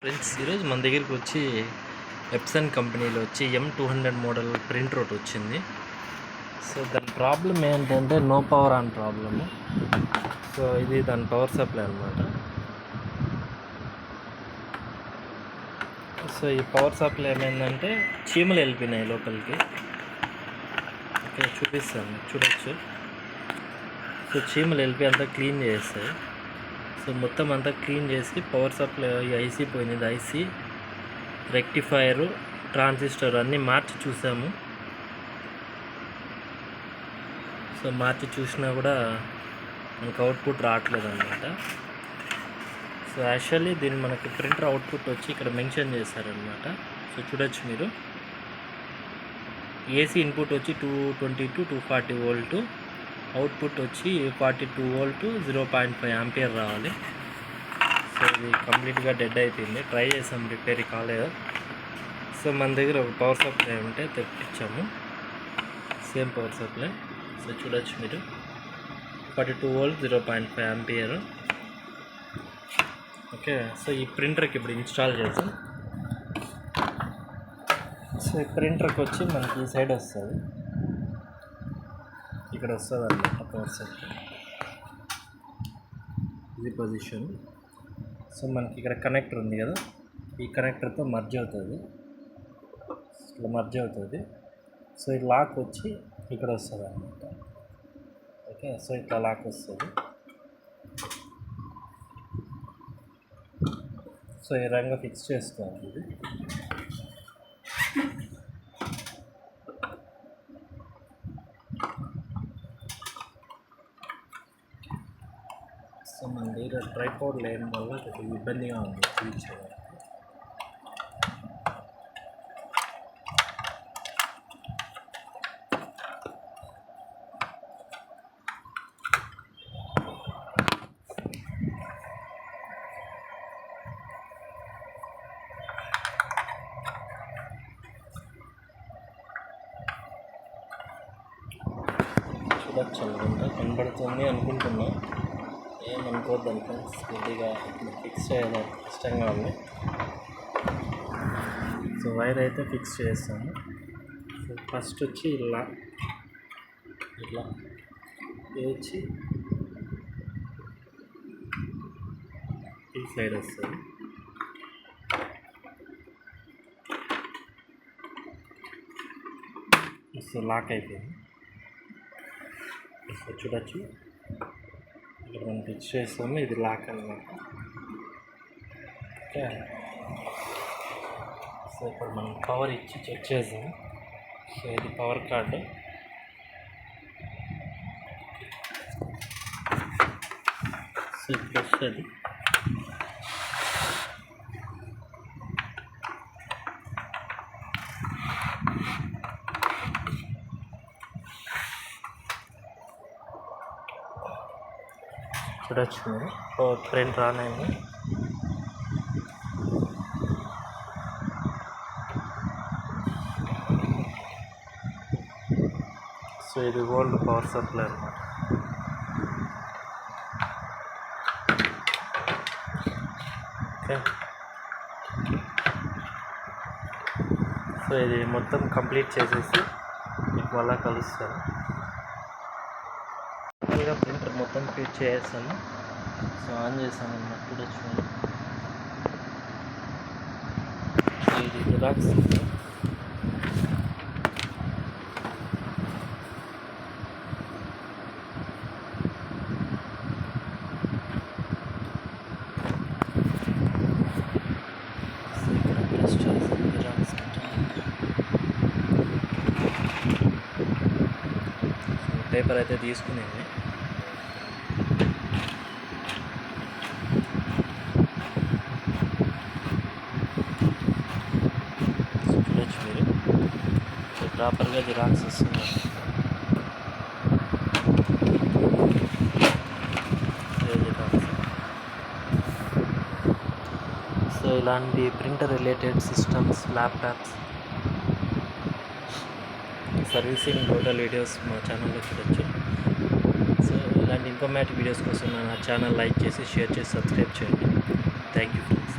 Friends, ఈరోజు మన దగ్గరికి వచ్చి ఎప్సన్ కంపెనీలో వచ్చి M200 మోడల్ ప్రింటర్ ఒకటి వచ్చింది. సో దాని ప్రాబ్లం ఏంటంటే no power on problem. So ఇది దాని పవర్ సప్లై అనమాట. సో ఈ పవర్ సప్లై ఏమైందంటే చీమలు వెళ్ళిపోయినాయి లోపలికి. ఓకే, చూపిస్తాను, చూడొచ్చు. సో చీమలు వెళ్ళిపోయి అంతా క్లీన్ చేస్తాయి. సో మొత్తం అంతా క్లీన్ చేసి పవర్ సప్లై ఐసీ పోయింది. ఐసీ, రెక్టిఫైరు, ట్రాన్సిస్టర్ అన్నీ మార్చి చూసాము. సో మార్చి చూసినా కూడా మనకు అవుట్పుట్ రావట్లేదు అనమాట. సో యాక్చువల్లీ దీన్ని మనకి ప్రింటర్ అవుట్పుట్ వచ్చి ఇక్కడ మెన్షన్ చేశారనమాట. సో చూడొచ్చు మీరు. ఏసీ ఇన్పుట్ వచ్చి 220 to 240 వోల్టు, అవుట్పుట్ వచ్చి 42 వోల్టు, 0.5 ఆంపియర్ రావాలి. సో ఇది కంప్లీట్గా డెడ్ అయిపోయింది. ట్రై చేసాం, రిపేర్ కాలేదు. సో మన దగ్గర ఒక పవర్ సప్లై ఉంటే తెప్పించాము, సేమ్ పవర్ సప్లై. సో చూడొచ్చు మీరు, 42 వోల్ట్, 0.5 ఆంపియర్. ఓకే, సో ఈ ప్రింటర్కి ఇప్పుడు ఇన్స్టాల్ చేసాం. సో ఈ ప్రింటర్కి వచ్చి మనకి ఈ సైడ్ వస్తుంది, ఇక్కడ వస్తుంది అన్నమాట పవర్ సప్లై. ఇది పొజిషన్. సో మనకి ఇక్కడ కనెక్టర్ ఉంది కదా, ఈ కనెక్టర్తో మర్జ్ అవుతుంది, ఇట్లా మర్జ్ అవుతుంది. సో ఈ లాక్ వచ్చి ఇక్కడ వస్తుంది అన్నమాట. ఓకే, సో ఇట్లా లాక్ వస్తుంది. సో ఈ రంగా ఫిక్స్ చేసుకోవాలి ఇది. సో మన దగ్గర ట్రైపాడ్ లేని వల్ల కొద్దిగా ఇబ్బందిగా ఉంది చూపించేవారు. చూడొచ్చు అనుకుంటా, కనబడుతుంది అనుకుంటున్నా, ఏమనుకోవద్దు అనుకో. కొద్దిగా ఫిక్స్ చేయడం కష్టంగా ఉంది. సో వైర్ అయితే ఫిక్స్ చేస్తాము. సో ఫస్ట్ వచ్చి ఇలా ఇట్లా వేచి ఈ సైడ్ వస్తుంది. సో లాక్ అయిపోయింది. సో చూడొచ్చు, ఇక్కడ మనం ఫిక్స్ చేస్తాము, ఇది లాక్ అన్నమాట. ఓకే, సో ఇప్పుడు మనం పవర్ ఇచ్చి చెక్ చేసాము. సో ఇది పవర్ కార్డు. సో ఇప్పుడు వస్తుంది. చూడొచ్చు మీరు, ప్రింట్ ఆన్ అయింది. సో ఇది ఓల్డ్ పవర్ సప్లై అన్నమాట. ఓకే, సో ఇది మొత్తం కంప్లీట్ చేసేసి మీకు మళ్ళీ కలుస్తాను. ప్రింటర్ మొత్తం ఫిట్ చేసాను. సో ఆన్ చేసాను అన్నమాట. చూడొచ్చు, ఇది జిరాక్స్. పేపర్ అయితే తీసుకునేది. చూడొచ్చు మీరు, ప్రాపర్గా జిరాక్స్ వస్తుంది. సో ఇలాంటి printer related systems, laptops servicing total videos మా ఛానల్లో చూడొచ్చు. సో ఇలాంటి ఇన్ఫర్మేటివ్ వీడియోస్ కోసం నా ఛానల్ లైక్ చేసి, షేర్ చేసి, సబ్స్క్రైబ్ చేయండి. Thank you friends.